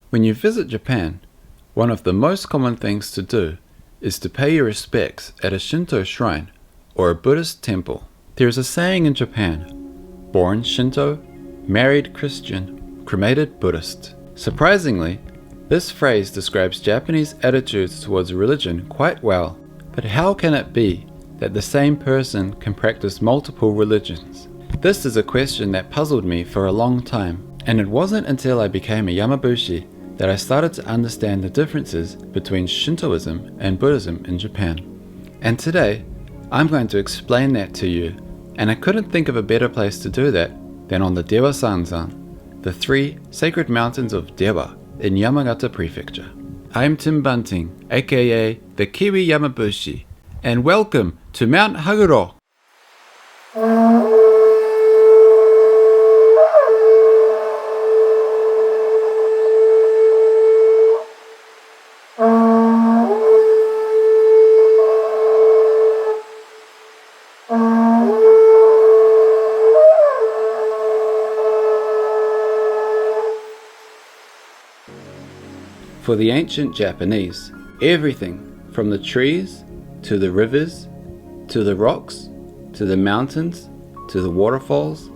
When you visit Japan, one of the most common things to do is to pay your respects at a Shinto shrine or a Buddhist temple. There is a saying in Japan, born Shinto, married Christian, cremated Buddhist. Surprisingly, this phrase describes Japanese attitudes towards religion quite well. But how can it be that the same person can practice multiple religions? This is a question that puzzled me for a long time, and it wasn't until I became a Yamabushi that I started to understand the differences between Shintoism and Buddhism in Japan. And today, I'm going to explain that to you, and I couldn't think of a better place to do that than on the Dewa Sanzan, the 3 sacred mountains of Dewa in Yamagata Prefecture. I'm Tim Bunting, aka the Kiwi Yamabushi, and welcome to Mount Haguro. For the ancient Japanese, everything from the trees, to the rivers, to the rocks, to the mountains, to the waterfalls,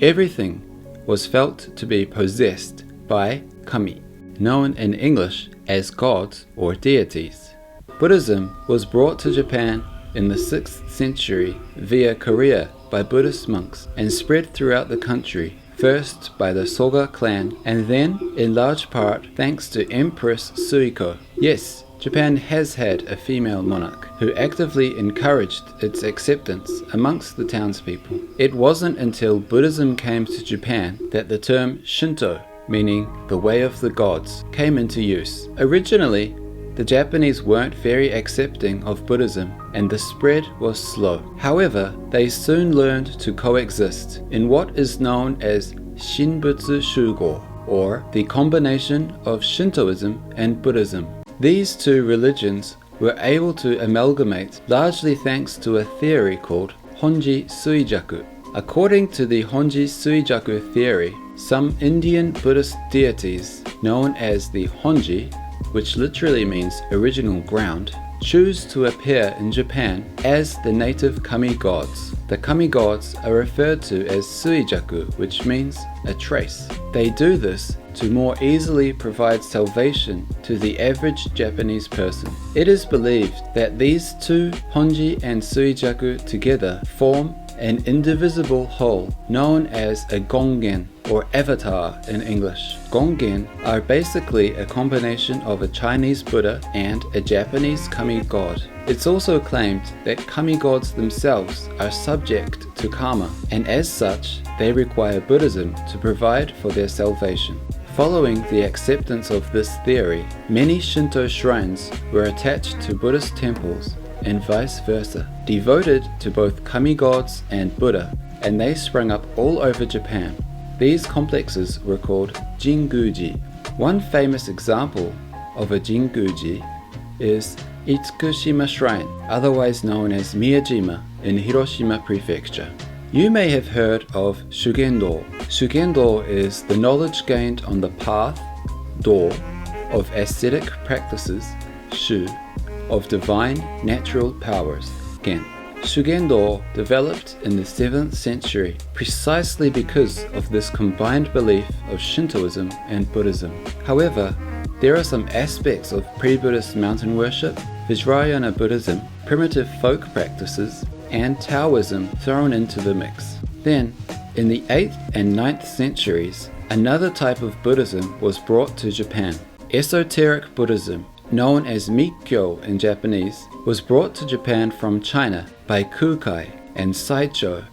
everything was felt to be possessed by kami, known in English as gods or deities. Buddhism was brought to Japan in the 6th century via Korea by Buddhist monks and spread throughout the country, first by the Soga clan and then in large part thanks to Empress Suiko. Yes, Japan has had a female monarch who actively encouraged its acceptance amongst the townspeople. It wasn't until Buddhism came to Japan that the term Shinto, meaning the way of the gods, came into use. Originally, the Japanese weren't very accepting of Buddhism and the spread was slow. However, they soon learned to coexist in what is known as Shinbutsu Shugo, or the combination of Shintoism and Buddhism. These two religions were able to amalgamate largely thanks to a theory called Honji Suijaku. According to the Honji Suijaku theory, some Indian Buddhist deities known as the Honji, which literally means original ground, choose to appear in Japan as the native kami gods. The kami gods are referred to as Suijaku, which means a trace. They do this to more easily provide salvation to the average Japanese person. It is believed that these two, Honji and Suijaku, together form an indivisible whole known as a gongen, or avatar in English. Gongen are basically a combination of a Chinese Buddha and a Japanese kami god. It's also claimed that kami gods themselves are subject to karma, and as such, they require Buddhism to provide for their salvation. Following the acceptance of this theory, many Shinto shrines were attached to Buddhist temples and vice versa, devoted to both kami gods and Buddha, and they sprung up all over Japan. These complexes were called Jinguji. One famous example of a Jinguji is Itsukushima Shrine, otherwise known as Miyajima in Hiroshima Prefecture. You may have heard of Shugendo. Shugendo is the knowledge gained on the path, do, of ascetic practices, shu, of divine natural powers, gen. Shugendo developed in the 7th century precisely because of this combined belief of Shintoism and Buddhism. However, there are some aspects of pre-Buddhist mountain worship, Vajrayana Buddhism, primitive folk practices, and Taoism thrown into the mix. Then, in the 8th and 9th centuries, another type of Buddhism was brought to Japan. Esoteric Buddhism, known as Mikkyo in Japanese, was brought to Japan from China by Kukai and Saicho,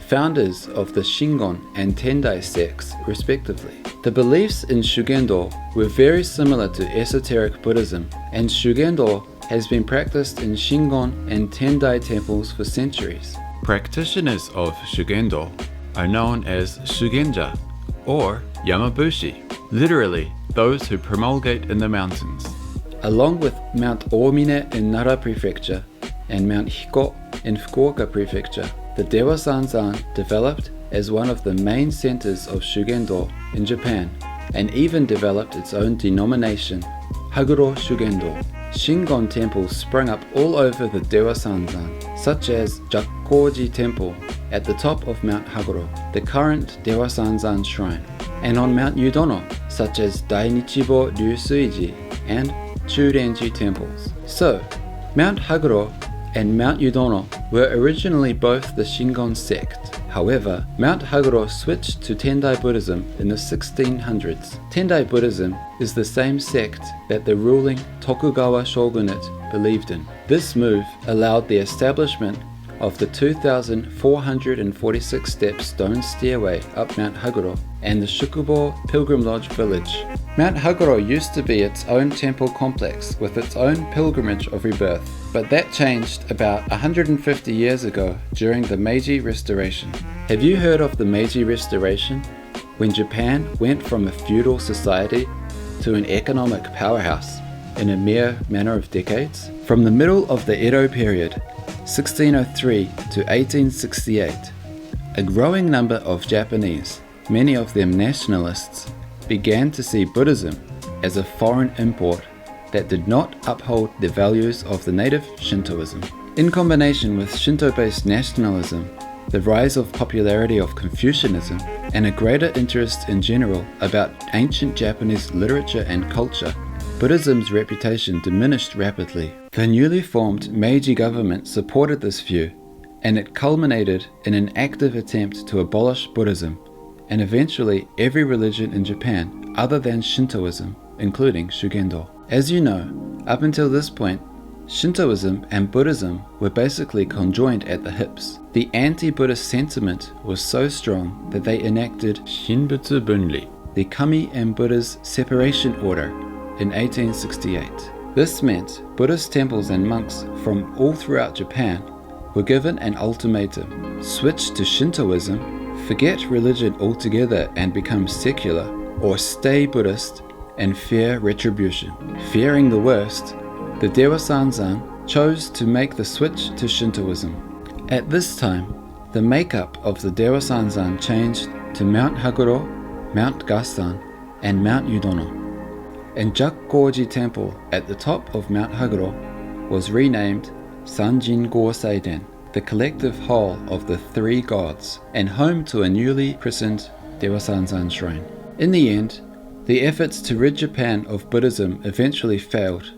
founders of the Shingon and Tendai sects respectively. The beliefs in Shugendo were very similar to esoteric Buddhism, and Shugendo has been practiced in Shingon and Tendai temples for centuries. Practitioners of Shugendo are known as Shugenja or Yamabushi, literally those who promulgate in the mountains. Along with Mount Omine in Nara Prefecture and Mount Hiko in Fukuoka Prefecture, the Dewasanzan developed as one of the main centers of Shugendo in Japan, and even developed its own denomination, Haguro Shugendo. Shingon temples sprung up all over the Dewa Sanzan, such as Jakkoji Temple at the top of Mount Haguro, the current Dewasanzan shrine, and on Mount Yudono, such as Dainichibo Ryusuiji and Churenji temples. So, Mount Haguro and Mount Yudono were originally both the Shingon sect. However, Mount Haguro switched to Tendai Buddhism in the 1600s. Tendai Buddhism is the same sect that the ruling Tokugawa shogunate believed in. This move allowed the establishment of the 2,446 step stone stairway up Mount Haguro and the Shukubo Pilgrim Lodge village. Mount Haguro used to be its own temple complex with its own pilgrimage of rebirth, but that changed about 150 years ago during the Meiji Restoration. Have you heard of the Meiji Restoration? When Japan went from a feudal society to an economic powerhouse in a mere matter of decades? From the middle of the Edo period, 1603 to 1868, a growing number of Japanese, many of them nationalists, began to see Buddhism as a foreign import that did not uphold the values of the native Shintoism. In combination with Shinto-based nationalism, the rise of popularity of Confucianism, and a greater interest in general about ancient Japanese literature and culture, Buddhism's reputation diminished rapidly. The newly formed Meiji government supported this view, and it culminated in an active attempt to abolish Buddhism, and eventually every religion in Japan other than Shintoism, including Shugendo. As you know, up until this point, Shintoism and Buddhism were basically conjoined at the hips. The anti-Buddhist sentiment was so strong that they enacted Shinbutsu Bunri, the Kami and Buddha's separation order, in 1868. This meant Buddhist temples and monks from all throughout Japan were given an ultimatum: switch to Shintoism, forget religion altogether and become secular, or stay Buddhist and fear retribution. Fearing the worst, the Dewasanzan chose to make the switch to Shintoism. At this time, the makeup of the Dewasanzan changed to Mount Haguro, Mount Gasan, and Mount Yudono. And Jakkoji Temple at the top of Mount Haguro was renamed Sanjin-go Seiden, the collective whole of the three gods, and home to a newly christened Dewasanzan shrine. In the end, the efforts to rid Japan of Buddhism eventually failed,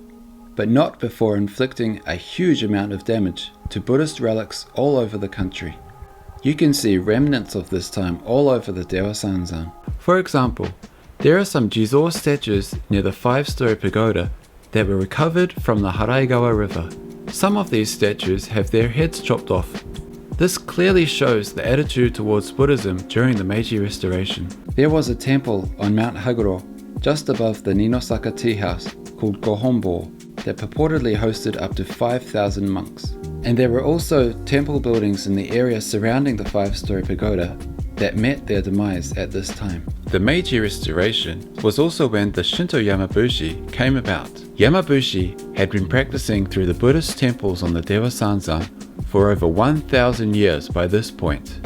but not before inflicting a huge amount of damage to Buddhist relics all over the country. You can see remnants of this time all over the Dewasanzan. For example, there are some Jizo statues near the 5-story pagoda that were recovered from the Horagai River. Some of these statues have their heads chopped off. This clearly shows the attitude towards Buddhism during the Meiji Restoration. There was a temple on Mount Haguro, just above the Ninosaka tea house, called Gohonbo, that purportedly hosted up to 5,000 monks. And there were also temple buildings in the area surrounding the 5-story pagoda that met their demise at this time. The Meiji Restoration was also when the Shinto Yamabushi came about. Yamabushi had been practicing through the Buddhist temples on the Dewasanzan for over 1,000 years by this point,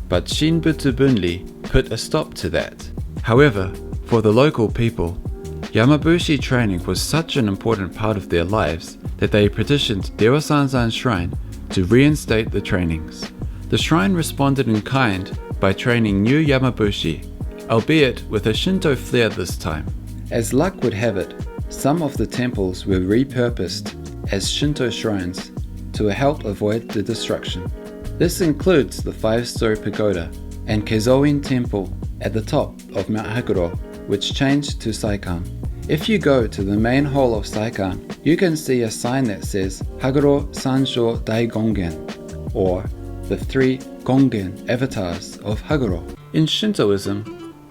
but Shinbutsu Bunri put a stop to that. However, for the local people, Yamabushi training was such an important part of their lives that they petitioned Dewasanzan Shrine to reinstate the trainings. The shrine responded in kind by training new Yamabushi, albeit with a Shinto flair this time. As luck would have it, some of the temples were repurposed as Shinto shrines to help avoid the destruction. This includes the 5-story pagoda and Kezoin Temple at the top of Mount Haguro, which changed to Saikan. If you go to the main hall of Saikan, you can see a sign that says Haguro Sansho Dai Gongen, or the 3 Gongen avatars of Haguro. In Shintoism,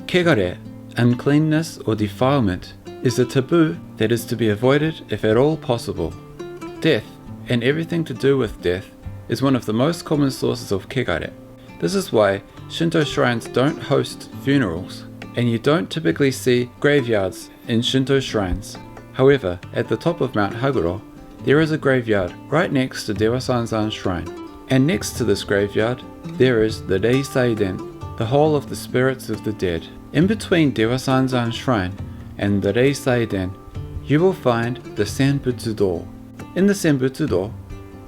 kegare, uncleanness or defilement, is a taboo that is to be avoided if at all possible. Death, and everything to do with death, is one of the most common sources of kegare. This is why Shinto shrines don't host funerals, and you don't typically see graveyards in Shinto shrines. However, at the top of Mount Haguro, there is a graveyard right next to Dewasanzan Shrine. And next to this graveyard, there is the Rei Saiden, the hall of the spirits of the dead. In between Dewasanzan Shrine and the Reisai-den, you will find the Senbutsu-do. In the Senbutsu-do,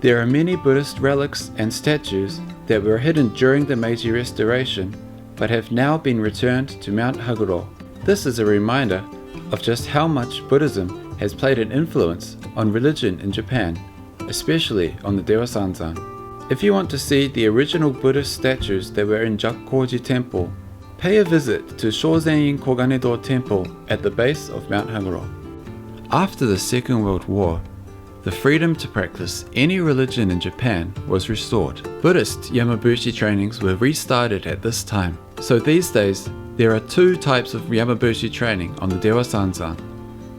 there are many Buddhist relics and statues that were hidden during the Meiji Restoration but have now been returned to Mount Haguro. This is a reminder of just how much Buddhism has played an influence on religion in Japan, especially on the Dewasanzan. If you want to see the original Buddhist statues that were in Jakkoji Temple, pay a visit to Shozen Koganedo Temple at the base of Mount Haguro. After the Second World War, the freedom to practice any religion in Japan was restored. Buddhist Yamabushi trainings were restarted at this time. So these days, there are two types of Yamabushi training on the Dewasanzan.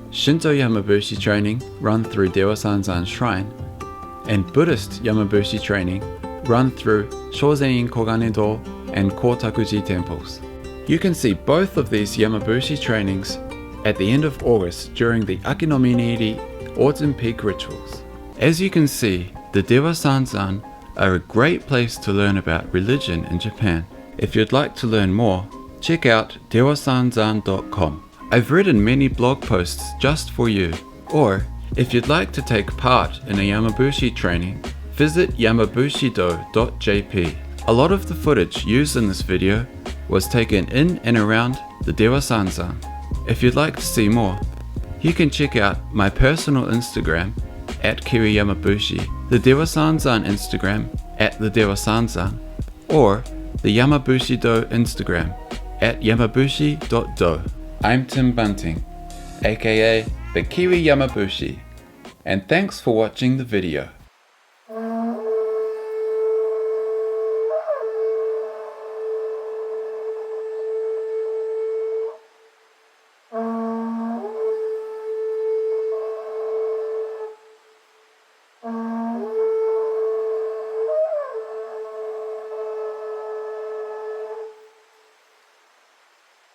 Shinto Yamabushi training run through Dewasanzan Shrine, and Buddhist Yamabushi training run through Shozen Koganedo and Kotakuji temples. You can see both of these Yamabushi trainings at the end of August during the Akinomineiri Autumn Peak rituals. As you can see, the Dewasanzan are a great place to learn about religion in Japan. If you'd like to learn more, check out dewasanzan.com. I've written many blog posts just for you. Or, if you'd like to take part in a Yamabushi training, visit yamabushido.jp. A lot of the footage used in this video was taken in and around the Dewasanzan. If you'd like to see more, you can check out my personal Instagram at Kiwi Yamabushi, the Dewasanzan Instagram at the Dewasanzan, or the Yamabushido Instagram at yamabushi.do. I'm Tim Bunting, aka the Kiwi Yamabushi, and thanks for watching the video.